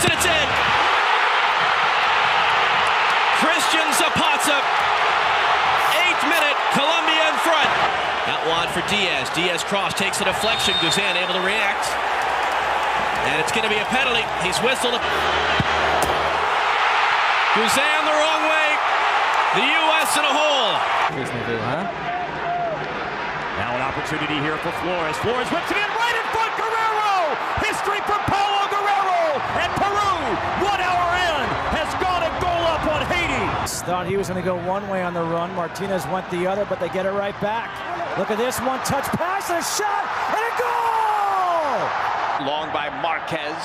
and it's in. Christian Zapata, 8th minute, Colombia in front. Out wide for Diaz. Diaz cross, takes a deflection. Guzan able to react. And it's going to be a penalty. He's whistled. Guzan the wrong way. The U.S. in a hole. Now an opportunity here for Flores. Flores whips it in right in front. Guerrero! History for Paulo Guerrero. And Peru, 1 hour in, has got a goal up on Haiti. Thought he was going to go one way on the run. Martinez went the other, but they get it right back. Look at this one-touch pass, and a shot, and a goal! Long by Marquez.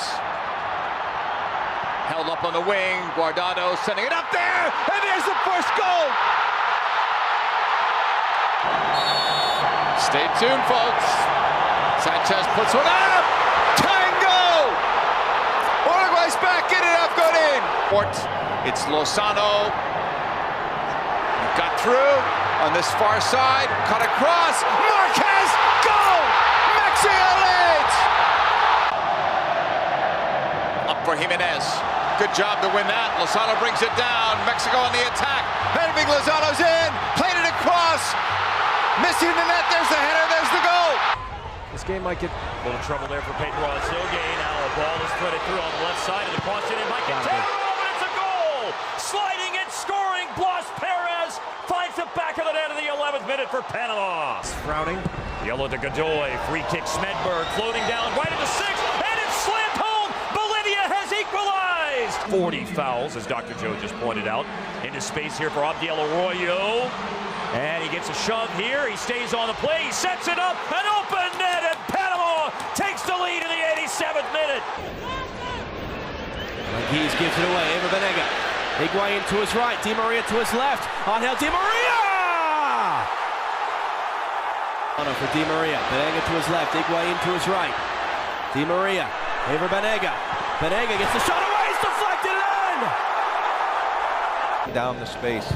Held up on the wing. Guardado sending it up there, and there's the first goal. Stay tuned, folks. Sanchez puts one up. Tango! Uruguay's back in it, up good in. It's Lozano. Got through on this far side. Cut across. Marquez! Goal! Mexico leads! Up for Jimenez. Good job to win that. Lozano brings it down. Mexico on the attack. Heading Lozano's in. Played it across. Missing the net. There's the header. There's the goal. This game might get a little trouble there for Pedro Azogue. Now a ball is threaded through on the left side, and the cross in might get taken over, and it's a goal! Sliding and scoring. Blas Perez finds the back of the net in the 11th minute for Panama. Sprouting. Yellow to Godoy. Free kick. Smedberg floating down right into 6, and it's slammed home. Bolivia has equalized. 40 fouls, as Dr. Joe just pointed out. Into space here for Abdiel Arroyo. And he gets a shove here. He stays on the play. He sets it up. An open net, and Panama takes the lead in the 87th minute. Marquez gives it away. Ever Banega. Higuain to his right. Di Maria to his left. Angel Di Maria! For Di Maria. Banega to his left. Higuain to his right. Di Maria. Ever Banega. Banega gets the shot away. It's deflected in! Down the space.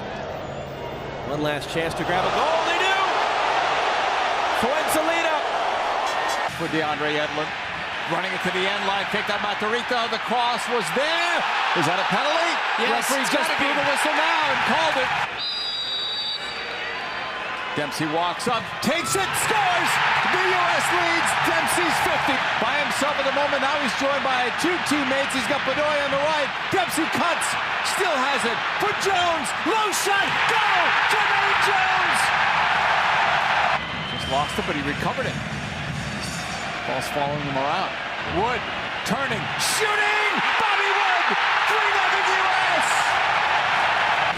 One last chance to grab a goal. They do! Fuenzalida For DeAndre Edlin. Running it to the end line. Kicked out Matarrita. The cross was there. Is that a penalty? Yes. Referee's just blew the whistle now and called it. Dempsey walks up, takes it, scores! The U.S. leads. Dempsey's 50. By himself at the moment. Now he's joined by 2 teammates. He's got Bedoya on the right. Dempsey cuts. Still has it for Jones. Low shot. Goal! Jermaine Jones! Just lost it, but he recovered it. Ball's following him around. Wood turning, shooting! Bobby Wood! 3-0 U.S.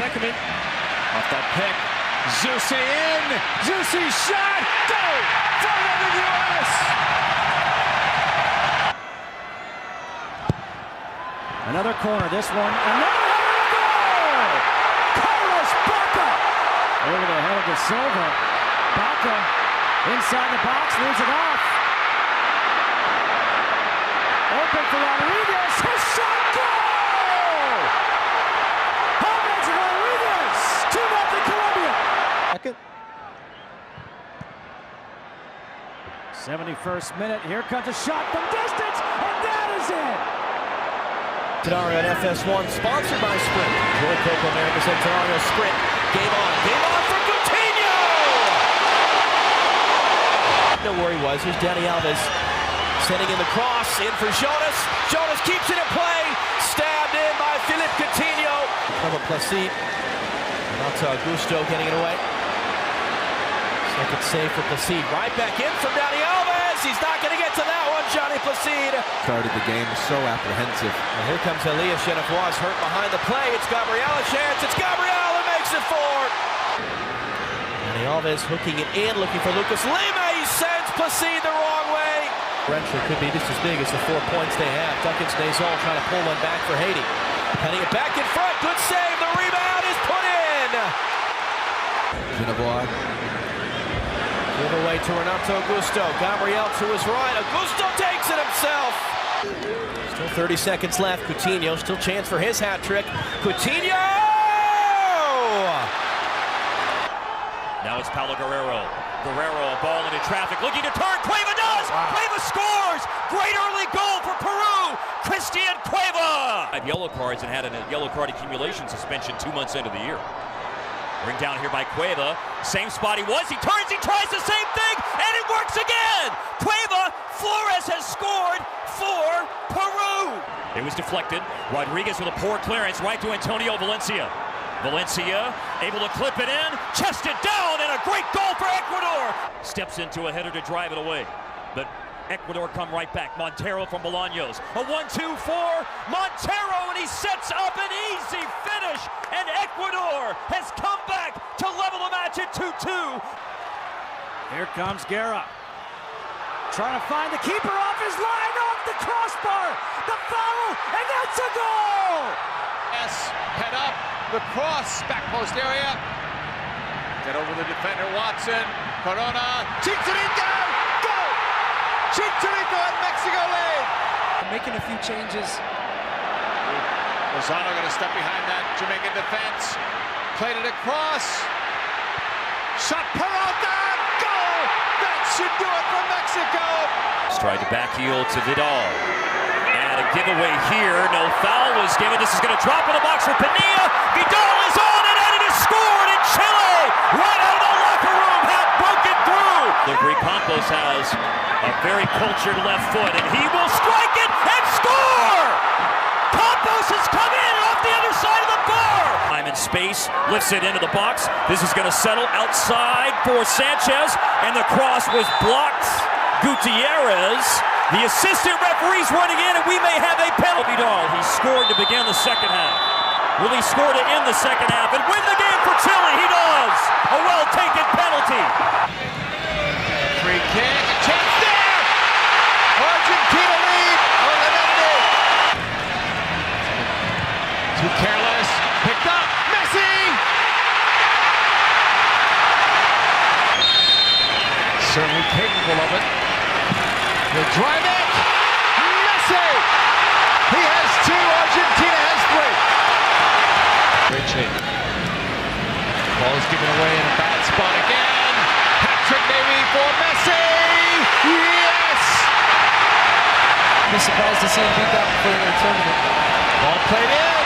Beckerman off that pick. Zusi in. Zusi shot. Goal! 4-0 U.S. Another corner. This one. Another goal! Carlos Baca! Over the head of De Silva. Baca inside the box, leaves it off. Open for Rodriguez. His shot. Goal! James Rodriguez. 2-0 Colombia. Second. 71st minute. Here comes a shot from distance, and that is it. Tenorio at FS1, sponsored by Sprint. Joy Copa America said Tenorio Sprint. Game on for Coutinho! Know where he was. Here's Dani Alves sending in the cross, in for Jonas. Jonas keeps it in play. Stabbed in by Philippe Coutinho. From a Placide. Not Augusto getting it away. Second save for Placide. Right back in from Dani Alves. He's not going to get to that one, Johnny Placide. Started the game so apprehensive. And here comes Elias Genevois hurt behind the play. It's Gabriel a chance. It's Gabriel who makes it 4. Dani Alves hooking it in, looking for Lucas Lima. He sends Placide the wrong way. Differential could be just as big as the 4 points they have. Duncan Snezol trying to pull one back for Haiti. Penning it back in front. Good save. The rebound is put in. Genevois. Give away to Renato Augusto. Gabriel to his right. Augusto takes it himself. Still 30 seconds left. Coutinho, still chance for his hat trick. Coutinho! Now it's Paulo Guerrero. Guerrero, a ball into traffic, looking to turn. Cueva does! Cueva scores! Great early goal for Peru! Christian Cueva. 5 yellow cards and had a yellow card accumulation suspension 2 months into the year. Bring down here by Cueva. Same spot he was. He turns, he tries the same thing, and it works again. Cueva, Flores has scored for Peru. It was deflected. Rodriguez with a poor clearance right to Antonio Valencia. Valencia able to clip it in, chest it down, and a great goal for Ecuador. Steps into a header to drive it away. But Ecuador come right back. Montero from Bolaños. A 1-2-4. Montero, and he sets up an easy finish. And Ecuador has come back to level the match at 2-2. Here comes Guerra. Trying to find the keeper off his line, off the crossbar. The foul, and that's a goal! Yes, head up, the cross, back post area. Get over the defender, Watson. Corona, Chicharito, goal! Chicharito and Mexico lead. Making a few changes. Lozano gonna step behind that Jamaican defense. Played it across. Shot Peralta, goal! That should do it for Mexico. Tried to back heel to Vidal. And a giveaway here. No foul was given. This is going to drop in the box for Pinilla. Vidal is on it, and it is scored in Chile. Right out of the locker room, had broken through. Luis Campos has a very cultured left foot, and he will strike it and score. Campos has come in off the other side of the bar. Time and space, lifts it into the box. This is going to settle outside for Sanchez, and the cross was blocked. Gutierrez, the assistant referee's running in, and we may have a penalty. He scored to begin the second half. Will he score to end the second half and win the game for Chile? He does. A well-taken penalty. Free kick, a chance there. Argentina lead. Eliminated. Too careless. Picked up. Messi. Certainly capable of it. He'll drive it. Messi. He has 2. Argentina has 3. Richie. Ball is given away in a bad spot again. Hat-trick maybe for Messi. Yes. Be surprised to see him beat that before the tournament. Ball played in.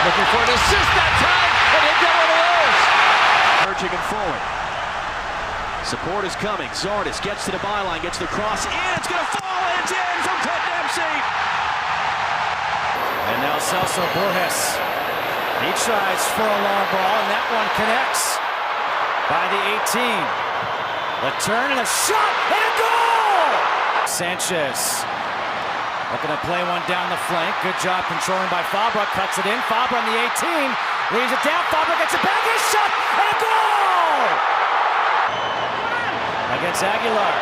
Looking for an assist that time, and he'll get one of those. Urging him forward. Support is coming. Zardes gets to the byline, gets the cross in. It's going to fall. It's in from Clint Dempsey. And now Celso Borges. He tries for a long ball, and that one connects by the 18. The turn and a shot and a goal! Sanchez looking to play one down the flank. Good job controlling by Fabra. Cuts it in. Fabra on the 18. Leaves it down. Fabra gets it back. His shot and a goal! Against Aguilar.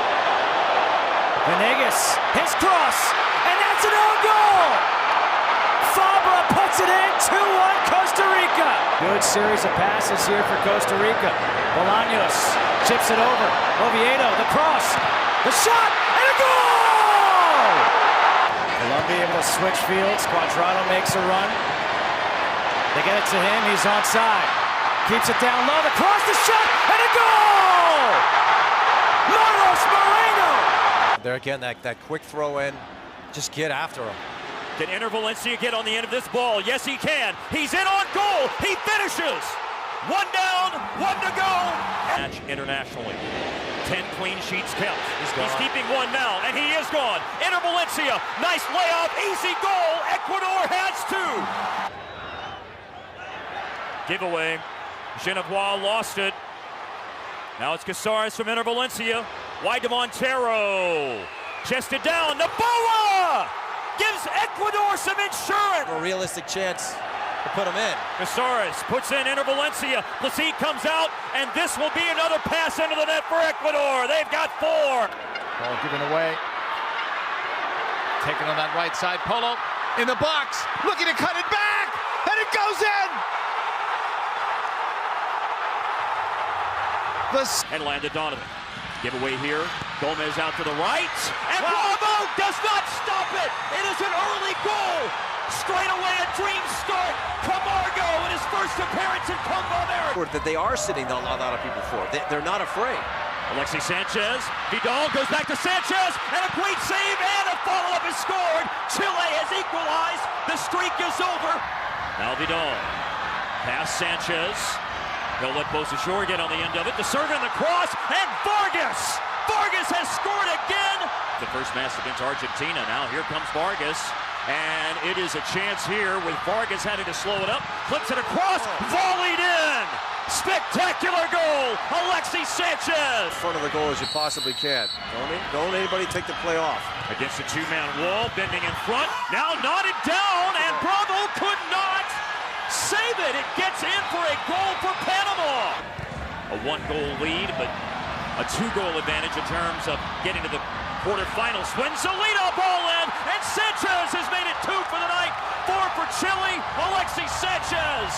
Venegas, his cross, and that's an own goal! Fabra puts it in, 2-1 Costa Rica. Good series of passes here for Costa Rica. Bolaños chips it over. Oviedo, the cross, the shot, and a goal! Colombia able to switch fields. Cuadrado makes a run. They get it to him, he's onside. Keeps it down low, the cross, the shot, and a goal! Marlos Moreno! There again, that quick throw in, just get after him. Can Enter Valencia get on the end of this ball? Yes, he can. He's in on goal. He finishes. 1 down, 1 to go. Match internationally. 10 clean sheets kept. He's keeping 1 now, and he is gone. Enter Valencia. Nice layoff, easy goal. Ecuador has 2. Giveaway. Genevois lost it. Now it's Casares from Enter Valencia. Wide to Montero. Chested down. Noboa gives Ecuador some insurance. A realistic chance to put him in. Casares puts in Enter Valencia. Placide comes out, and this will be another pass into the net for Ecuador. They've got 4. Ball given away. Taken on that right side. Polo in the box. Looking to cut it back, and it goes in. And landed Donovan. Giveaway here. Gomez out to the right. And Bravo does not stop it. It is an early goal. Straight away a dream start. Camargo in his first appearance in Copa America. That they are sitting a lot of people for. They're not afraid. Alexis Sanchez. Vidal goes back to Sanchez. And a great save and a follow-up is scored. Chile has equalized. The streak is over. Now Vidal. Pass Sanchez. He'll let Bocashore get on the end of it. The serve and the cross, and Vargas! Vargas has scored again! The first match against Argentina. Now here comes Vargas. And it is a chance here with Vargas having to slow it up. Flips it across, volleyed in! Spectacular goal! Alexis Sanchez! In front of the goal as you possibly can. Don't anybody take the play off. Against a two-man wall, bending in front. Now nodded down, and Bravo could not save it. It gets in for a goal for Panama. A one-goal lead, but a two-goal advantage in terms of getting to the quarterfinals. Swenzolino ball in, and Sanchez has made it 2 for the night. 4 for Chile. Alexis Sanchez.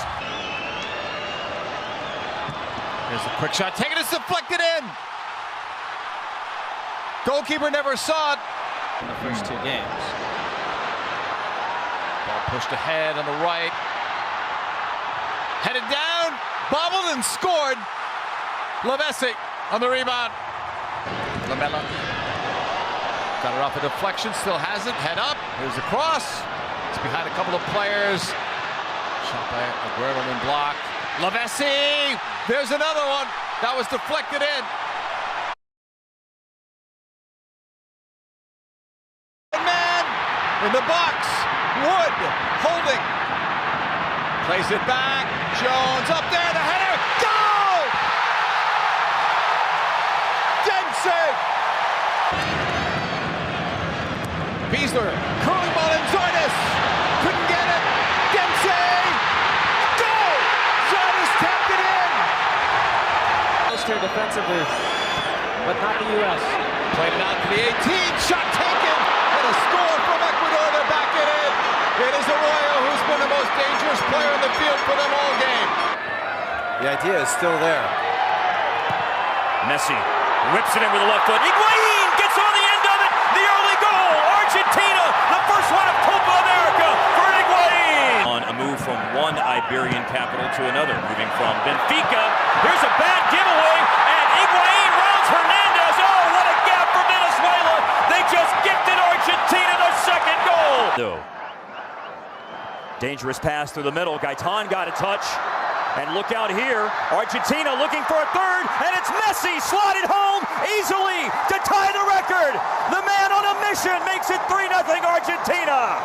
Here's a quick shot, taken, it's deflected in. Goalkeeper never saw it. In the first 2 games. Ball pushed ahead on the right. Headed down, bobbled and scored. Lavesi on the rebound. Lamela got it off a deflection, still has it. Head up, here's the cross. It's behind a couple of players. Shot by Aguero and blocked. Lavesi, there's another one. That was deflected in. Man in the box. Wood holding. Plays it back. Jones up there. The header. Goal! Dempsey. Beasler. Curling ball in. Zardes. Couldn't get it. Dempsey. Goal! Zardes tapped it in. Here defensively, but not the U.S. Played it out to the 18. Shot taken. And a score from Ecuador to back it in. It is Arroyo who's been the most dangerous player in the field for them all game. The idea is still there. Messi whips it in with the left foot. Higuain gets on the end of it. The early goal. Argentina, the first one of Copa America for Higuain. On a move from one Iberian capital to another, moving from Benfica. Here's a bad giveaway, and Higuain rounds Hernandez. Oh, what a gap for Venezuela. They just gifted Argentina their second goal. Dangerous pass through the middle. Gaetan got a touch. And look out here. Argentina looking for a third. And it's Messi slotted home easily to tie the record. The man on a mission makes it 3-0 Argentina.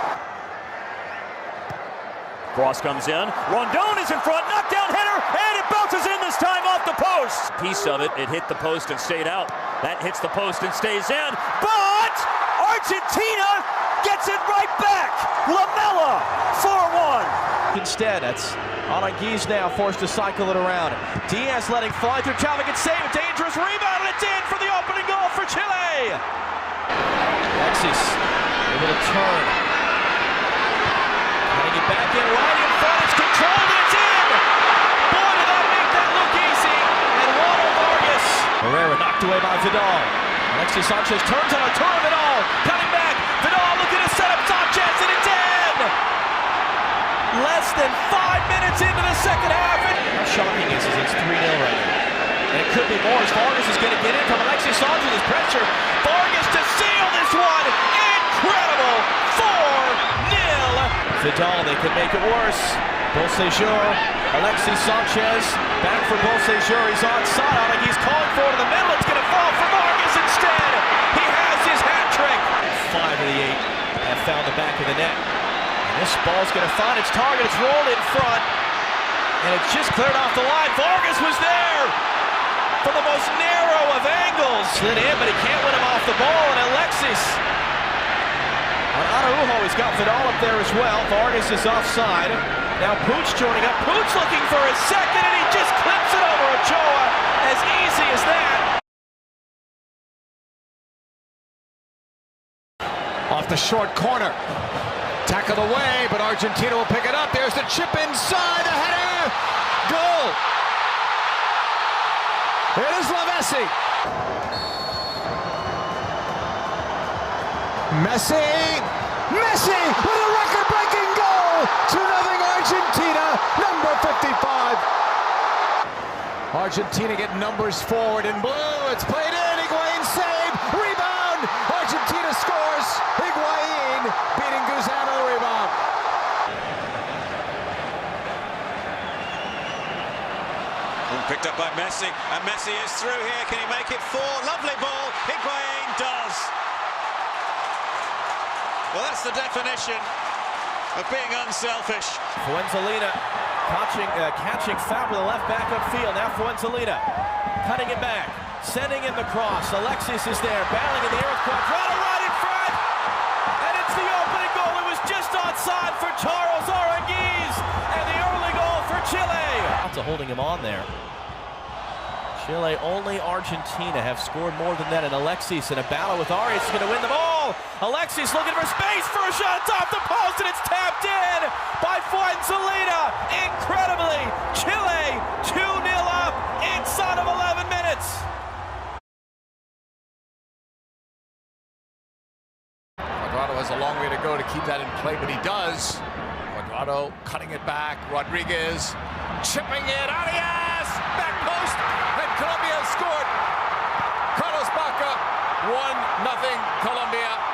Cross comes in. Rondon is in front. Knockdown header. And it bounces in this time off the post. Piece of it. It hit the post and stayed out. That hits the post and stays in. But Argentina gets it right back. Lamela, 4-1. Instead, that's Aranguiz now forced to cycle it around. Diaz letting fly through traffic and save a dangerous rebound, and it's in for the opening goal for Chile. Alexis able to turn. Cutting it back in, right in front, it's controlled, and it's in! Boy, did that make that look easy, and Juan Vargas. Herrera knocked away by Vidal. Alexis Sanchez turns on a turn of it all, cutting back, Vidal looking to set up Sanchez, and it's in! Less than 5 minutes into the second half. How shocking is it? It's 3-0 right now. And it could be more as Vargas is going to get in from Alexis Sanchez's pressure. Vargas to seal this one. Incredible. 4-0. Vidal, they could make it worse. Bocashore, Alexis Sanchez. Back for Bocashore. He's onside. He's calling for it in the middle. It's going to fall for Vargas instead. He has his hat trick. 5 of the 8 have found the back of the net. This ball's going to find its target. It's rolled in front, and it's just cleared off the line. Vargas was there for the most narrow of angles. Slid in, but he can't win him off the ball, and Alexis on Araujo, he's got Vidal up there as well. Vargas is offside. Now Pooch joining up. Pooch looking for his second, and he just clips it over Ochoa. As easy as that. Off the short corner. Tackled away, but Argentina will pick it up. There's the chip inside, the header! Goal! It is Lavesi. Messi with a record-breaking goal! 2-0 Argentina, number 55. Argentina get numbers forward in blue. It's played in. Higuain save. Rebound. Argentina scores. Higuain Picked up by Messi, and Messi is through here. Can he make it 4? Lovely ball. Higuain does. Well, that's the definition of being unselfish. Fuenzalina catching foul with the left back upfield. Now Fuenzalina cutting it back, sending in the cross. Alexis is there, battling in the air with Cuadrado right in front. And it's the opening goal. It was just onside for Charles Aranguiz. And the early goal for Chile. Holding him on there. Chile, only Argentina have scored more than that. And Alexis in a battle with Arias is going to win the ball. Alexis looking for space for a shot atop the post, and it's tapped in by Fuenzalina. Incredibly, Chile 2-0 up inside of 11 minutes. Cuadrado has a long way to go to keep that in play, but he does. Cuadrado cutting it back. Rodriguez chipping it. Arias! Back post! And Colombia has scored. Carlos Baca, 1-0 Colombia.